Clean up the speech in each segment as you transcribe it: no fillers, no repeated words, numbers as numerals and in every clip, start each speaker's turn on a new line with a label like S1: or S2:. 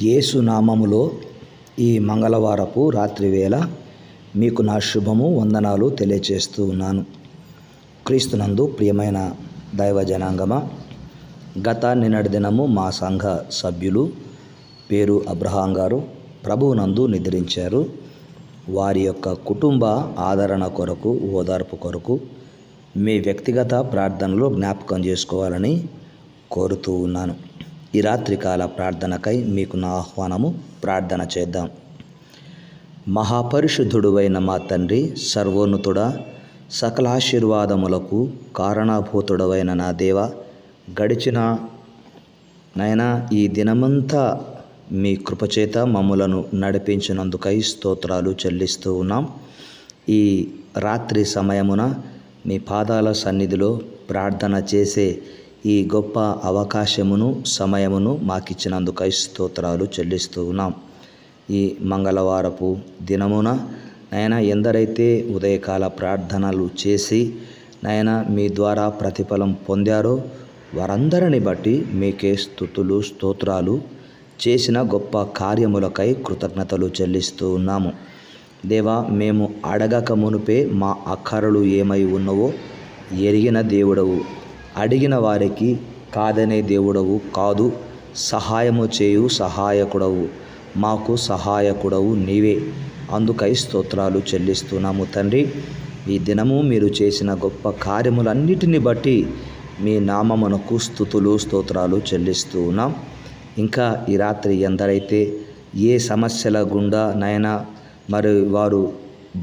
S1: యేసు నామములో ఈ మంగళవారపు రాత్రి వేళ మీకు నా శుభము వందనాలు తెలియచేస్తూ ఉన్నాను. క్రీస్తునందు ప్రియమైన దైవ జనాంగమా, నిన్నటి దినము మా సంఘ సభ్యులు పేరు అబ్రహాం గారు ప్రభువునందు నిద్రించారు. వారి యొక్క కుటుంబ ఆదరణ కొరకు, ఓదార్పు కొరకు మీ వ్యక్తిగత ప్రార్థనలో జ్ఞాపకం చేసుకోవాలని కోరుతూ ఉన్నాను. ఈ రాత్రికాల ప్రార్థనకై మీకు నా ఆహ్వానము. ప్రార్థన చేద్దాం. మహాపరిశుద్ధుడువైన మా తండ్రి, సర్వోన్నతుడా, సకల ఆశీర్వాదములకు కారణభూతుడవైన నా దేవ, గడిచిన నైనా ఈ దినమంతా మీ కృపచేత మమ్ములను నడిపించినందుకై స్తోత్రాలు చెల్లిస్తూ ఉన్నాం. ఈ రాత్రి సమయమున మీ పాదాల సన్నిధిలో ప్రార్థన చేసే ఈ గొప్ప అవకాశమును, సమయమును మాకిచ్చినందుకై స్తోత్రాలు చెల్లిస్తూ ఉన్నాం. ఈ మంగళవారపు దినమున నాయనా ఎందరైతే ఉదయకాల ప్రార్థనలు చేసి నాయనా మీ ద్వారా ప్రతిఫలం పొందారో వారందరిని బట్టి మీకే స్తుతులు, స్తోత్రాలు. చేసిన గొప్ప కార్యములకై కృతజ్ఞతలు చెల్లిస్తూ ఉన్నాము. దేవా, మేము అడగక మునుపే మా అక్కరలు ఏమై ఉన్నవో ఎరిగిన దేవుడవు, అడిగిన వారికి కాదనే దేవుడవు కాదు, సహాయము చేయు సహాయకుడవు, మాకు సహాయకుడవు నీవే. అందుకై స్తోత్రాలు చెల్లిస్తున్నాము తండ్రి. ఈ దినము మీరు చేసిన గొప్ప కార్యములన్నిటిని బట్టి మీ నామమునకు స్తుతులు, స్తోత్రాలు చెల్లిస్తూ ఉన్నాం. ఇంకా ఈ రాత్రి ఎందరైతే ఏ సమస్యల గుండా నాయనా మరి వారు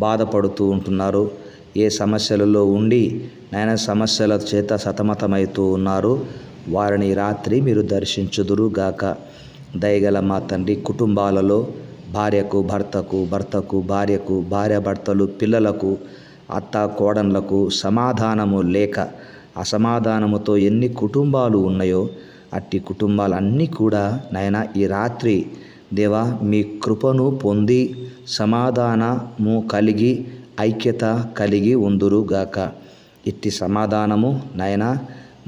S1: బాధపడుతూ ఉంటున్నారో, ఏ సమస్యలలో ఉండి నాయన సమస్యల చేత సతమతమవుతూ ఉన్నారు, వారిని రాత్రి మీరు దర్శించుదురు గాక. దయగల మా తండ్రి, కుటుంబాలలో భార్యకు భర్తకు, భర్తకు భార్యకు, భార్య భర్తలు పిల్లలకు, అత్త కోడన్లకు సమాధానము లేక అసమాధానముతో ఎన్ని కుటుంబాలు ఉన్నాయో అట్టి కుటుంబాలన్నీ కూడా నాయన ఈ రాత్రి దేవా మీ కృపను పొంది సమాధానము కలిగి ఐక్యత కలిగి ఉందురుగాక. ఇట్టి సమాధానము నాయన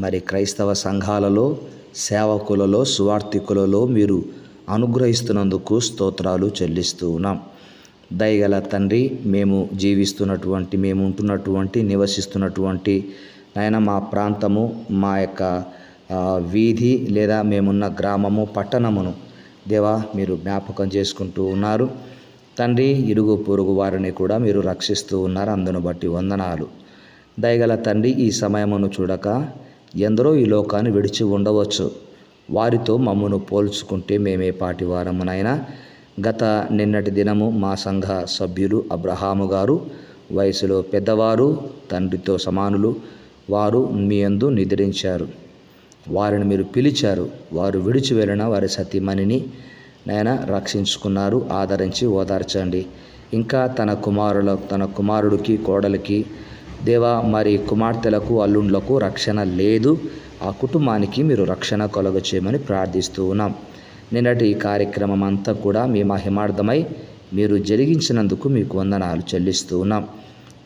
S1: మరి క్రైస్తవ సంఘాలలో, సేవకులలో, సువార్థికులలో మీరు అనుగ్రహిస్తున్నందుకు స్తోత్రాలు చెల్లిస్తూ ఉన్నాం. దయగల తండ్రి, మేము జీవిస్తున్నటువంటి, మేము ఉంటున్నటువంటి, నివసిస్తున్నటువంటి నాయన మా ప్రాంతము, మా యొక్క వీధి లేదా మేమున్న గ్రామము, పట్టణమును దేవా మీరు జ్ఞాపకం చేసుకుంటూ ఉన్నారు తండ్రి. ఇరుగు పొరుగు వారిని కూడా మీరు రక్షిస్తూ ఉన్నారు. అందును బట్టి వందనాలు. దయగల తండ్రి, ఈ సమయమును చూడక ఎందరో ఈ లోకాన్ని విడిచి ఉండవచ్చు. వారితో మమ్మను పోల్చుకుంటే మేమే పాటి వారమునైనా. నిన్నటి దినము మా సంఘ సభ్యులు అబ్రహాము గారు వయసులో పెద్దవారు, తండ్రితో సమానులు, వారు మీ యందు నిద్రించారు. వారిని మీరు పిలిచారు. వారు విడిచి వెళ్ళిన వారి సతీమణిని నాయన రక్షించుకున్నారు. ఆదరించి ఓదార్చండి. ఇంకా తన కుమారుడికి, కోడలికి దేవా మరి కుమార్తెలకు, అల్లుండ్లకు రక్షణ లేదు. ఆ కుటుంబానికి మీరు రక్షణ కలుగ చేయమని ప్రార్థిస్తూ ఉన్నాం. నిన్నటి ఈ కార్యక్రమం అంతా కూడా మీ మహిమార్థమై మీరు జరిగించినందుకు మీకు వందనాలు చెల్లిస్తూ ఉన్నాం.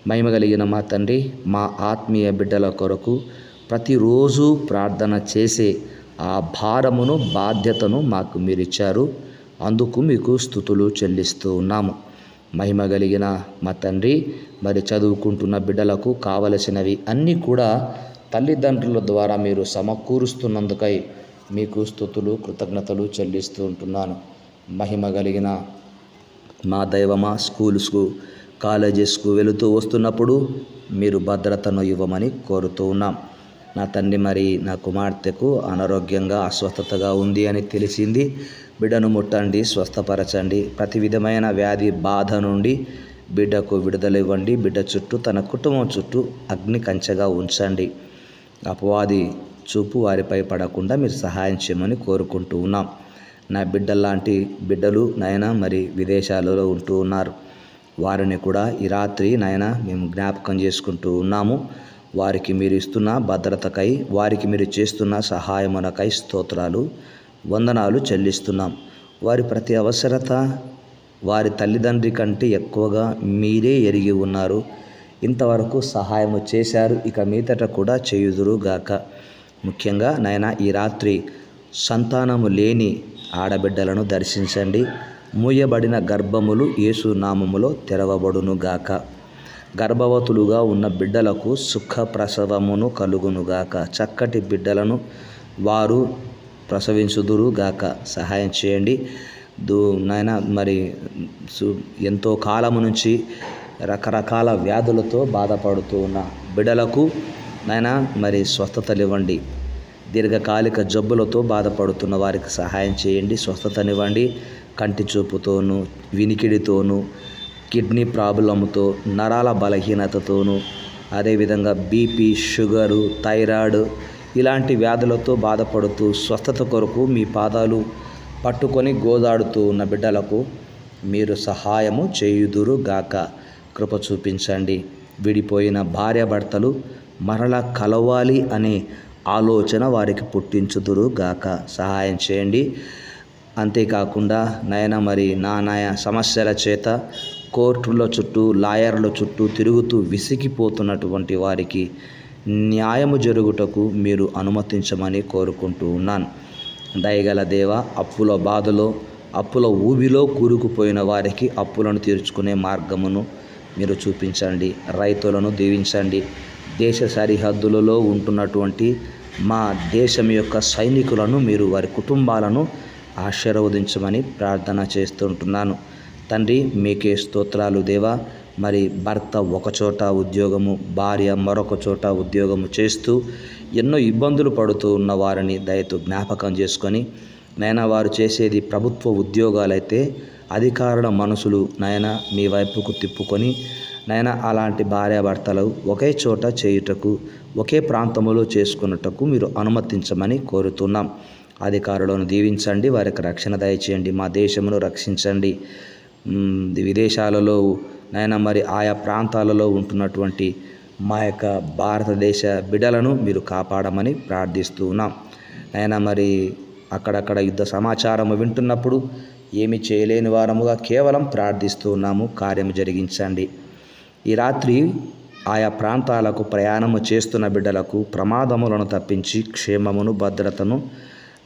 S1: మహిమ కలిగిన మా తండ్రి, మా ఆత్మీయ బిడ్డల కొరకు ప్రతిరోజు ప్రార్థన చేసే ఆ భారమును, బాధ్యతను మాకు మీరిచ్చారు. అందుకు మీకు స్తుతులు చెల్లిస్తూ ఉన్నాము. మహిమ కలిగిన మా తండ్రి, మరి చదువుకుంటున్న బిడ్డలకు కావలసినవి అన్నీ కూడా తల్లిదండ్రుల ద్వారా మీరు సమకూరుస్తున్నందుకై మీకు స్తుతులు, కృతజ్ఞతలు చెల్లిస్తూ ఉంటున్నాను. మహిమ కలిగిన మా దైవమా, స్కూల్స్కు, కాలేజెస్కు వెళుతూ వస్తున్నప్పుడు మీరు భద్రతను ఇవ్వమని కోరుతూ ఉన్నాం. నా తండ్రి, మరి నా కుమార్తెకు అనారోగ్యంగా, అస్వస్థతగా ఉంది అని తెలిసింది. బిడ్డను ముట్టండి, స్వస్థపరచండి. ప్రతి విధమైన వ్యాధి బాధ నుండి బిడ్డకు విడుదల ఇవ్వండి. బిడ్డ చుట్టూ, తన కుటుంబం చుట్టూ అగ్ని కంచెగా ఉంచండి. అపవాది చూపు వారిపై పడకుండా మీరు సహాయం చేయమని కోరుకుంటూ ఉన్నాం. నా బిడ్డల్లాంటి బిడ్డలు నాయన మరి విదేశాలలో ఉంటూ ఉన్నారు. వారిని కూడా ఈ రాత్రి నాయన మేము జ్ఞాపకం చేసుకుంటూ ఉన్నాము. వారికి మీరు ఇస్తున్న భద్రతకై, వారికి మీరు చేస్తున్న సహాయమునకై స్తోత్రాలు, వందనాలు చెల్లిస్తున్నాం. వారి ప్రతి అవసరత వారి తల్లిదండ్రి కంటే ఎక్కువగా మీరే ఎరిగి ఉన్నారు. ఇంతవరకు సహాయము చేశారు, ఇక మీదట కూడా చేయుదురుగాక. ముఖ్యంగా నాయన ఈ రాత్రి సంతానము లేని ఆడబిడ్డలను దర్శించండి. మూయబడిన గర్భములు యేసు నామములో తెరవబడునుగాక. గర్భవతులుగా ఉన్న బిడ్డలకు సుఖ ప్రసవమును కలుగునుగాక. చక్కటి బిడ్డలను వారు ప్రసవించుదురుగాక. సహాయం చేయండి నాయన. మరి ఎంతో కాలము నుంచి రకరకాల వ్యాధులతో బాధపడుతూ ఉన్న బిడ్డలకు నాయన మరి స్వస్థతనివ్వండి. దీర్ఘకాలిక జబ్బులతో బాధపడుతున్న వారికి సహాయం చేయండి, స్వస్థతనివ్వండి. కంటి చూపుతోనూ, వినికిడితోనూ, కిడ్నీ ప్రాబ్లంతో, నరాల బలహీనతతోనూ, అదేవిధంగా బీపీ, షుగరు, థైరాయిడ్ ఇలాంటి వ్యాధులతో బాధపడుతూ స్వస్థత కొరకు మీ పాదాలు పట్టుకొని గోదాడుతూ ఉన్న బిడ్డలకు మీరు సహాయము చేయుదురుగాక. కృప చూపించండి. విడిపోయిన భార్యాభర్తలు మరలా కలవాలి అనే ఆలోచన వారికి పుట్టించుదురుగాక. సహాయం చేయండి. అంతేకాకుండా నాయన మరి నానాయ సమస్యల చేత కోర్టుల చుట్టూ, లాయర్ల చుట్టూ తిరుగుతూ విసిగిపోతున్నటువంటి వారికి న్యాయము జరుగుటకు మీరు అనుమతించమని కోరుకుంటూ ఉన్నాను. దయగల దేవ, అప్పుల బాధలో, అప్పుల ఊబిలో కూరుకుపోయిన వారికి అప్పులను తీర్చుకునే మార్గమును మీరు చూపించండి. రైతులను దీవించండి. దేశ సరిహద్దులలో ఉంటున్నటువంటి మా దేశం యొక్క సైనికులను మీరు వారి కుటుంబాలను ఆశీర్వదించమని ప్రార్థన చేస్తుంటున్నాను. తండ్రి, మీకే స్తోత్రాలు దేవా. మరి భర్త ఒకచోట ఉద్యోగము, భార్య మరొక చోట ఉద్యోగము చేస్తూ ఎన్నో ఇబ్బందులు పడుతూ ఉన్న వారిని దయతో జ్ఞాపకం చేసుకొని నాయన, వారు చేసేది ప్రభుత్వ ఉద్యోగాలైతే అధికారుల మనసులు నాయన మీ వైపుకు తిప్పుకొని నాయన అలాంటి భార్యాభర్తలు ఒకే చోట చేయుటకు, ఒకే ప్రాంతంలో చేసుకున్నటకు మీరు అనుమతించమని కోరుతున్నాం. అధికారులను దీవించండి, వారికి రక్షణ దయచేయండి. మా దేశమును రక్షించండి. విదేశాలలో నాయన మరి ఆయా ప్రాంతాలలో ఉంటున్నటువంటి మా యొక్క భారతదేశ బిడ్డలను మీరు కాపాడమని ప్రార్థిస్తూ ఉన్నాం. నాయన మరి అక్కడక్కడ యుద్ధ సమాచారం వింటున్నప్పుడు ఏమి చేయలేని వారముగా కేవలం ప్రార్థిస్తూ ఉన్నాము. కార్యము జరిగించండి. ఈ రాత్రి ఆయా ప్రాంతాలకు ప్రయాణము చేస్తున్న బిడ్డలకు ప్రమాదములను తప్పించి క్షేమమును, భద్రతను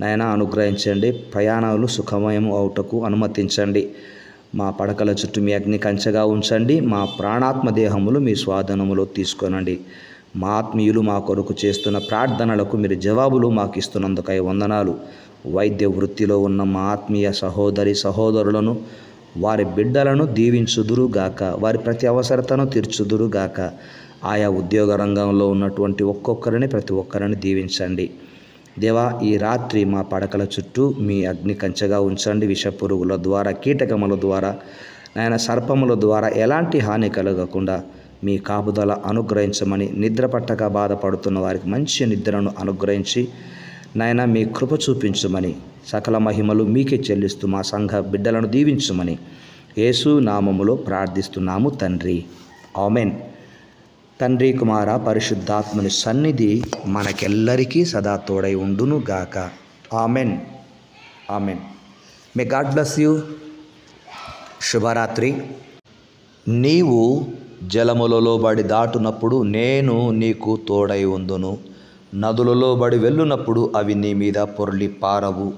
S1: నాయన అనుగ్రహించండి. ప్రయాణాలు సుఖమయము అవుటకు అనుమతించండి. మా పడకల చుట్టూ మీ అగ్ని కంచెగా ఉంచండి. మా ప్రాణాత్మ దేహములు మీ స్వాధీనములో తీసుకొనండి. మా ఆత్మీయులు మా కొరకు చేస్తున్న ప్రార్థనలకు మీరు జవాబులు మాకు ఇస్తున్నందుకై వందనాలు. వైద్య వృత్తిలో ఉన్న మా ఆత్మీయ సహోదరి సహోదరులను, వారి బిడ్డలను దీవించుదురుగాక. వారి ప్రతి అవసరతను తీర్చుదురుగాక. ఆయా ఉద్యోగ రంగంలో ఉన్నటువంటి ప్రతి ఒక్కరిని దీవించండి. దేవా, ఈ రాత్రి మా పడకల చుట్టూ మీ అగ్ని కంచెగా ఉంచండి. విషపురుగుల ద్వారా, కీటకముల ద్వారా, నాయన సర్పముల ద్వారా ఎలాంటి హాని కలగకుండా మీ కాపుదల అనుగ్రహించమని, నిద్ర పట్టక బాధపడుతున్న వారికి మంచి నిద్రను అనుగ్రహించి నాయన మీ కృప చూపించమని, సకల మహిమలు మీకే చెల్లిస్తూ మా సంఘ బిడ్డలను దీవించమని యేసు నామములో ప్రార్థిస్తున్నాము తండ్రి. ఆమెన్. తండ్రి, కుమార, పరిశుద్ధాత్మని సన్నిధి మనకెల్లరికీ సదా తోడై ఉండును గాక. Amen. Amen. May God bless you. శుభరాత్రి. నీవు జలములలో బడి దాటునప్పుడు నేను నీకు తోడై ఉందును. నదులలో బడి వెళ్ళునప్పుడు అవి నీ మీద పొర్లి పారవు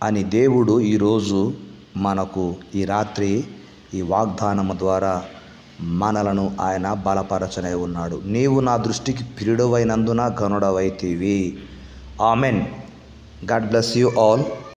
S1: అని దేవుడు ఈరోజు మనకు ఈ రాత్రి ఈ వాగ్దానము ద్వారా మనలను ఆయన బలపరచనే ఉన్నాడు. నీవు నా దృష్టికి ప్రియుడవైనందున ఘనుడవైతివి. Amen. God bless you all.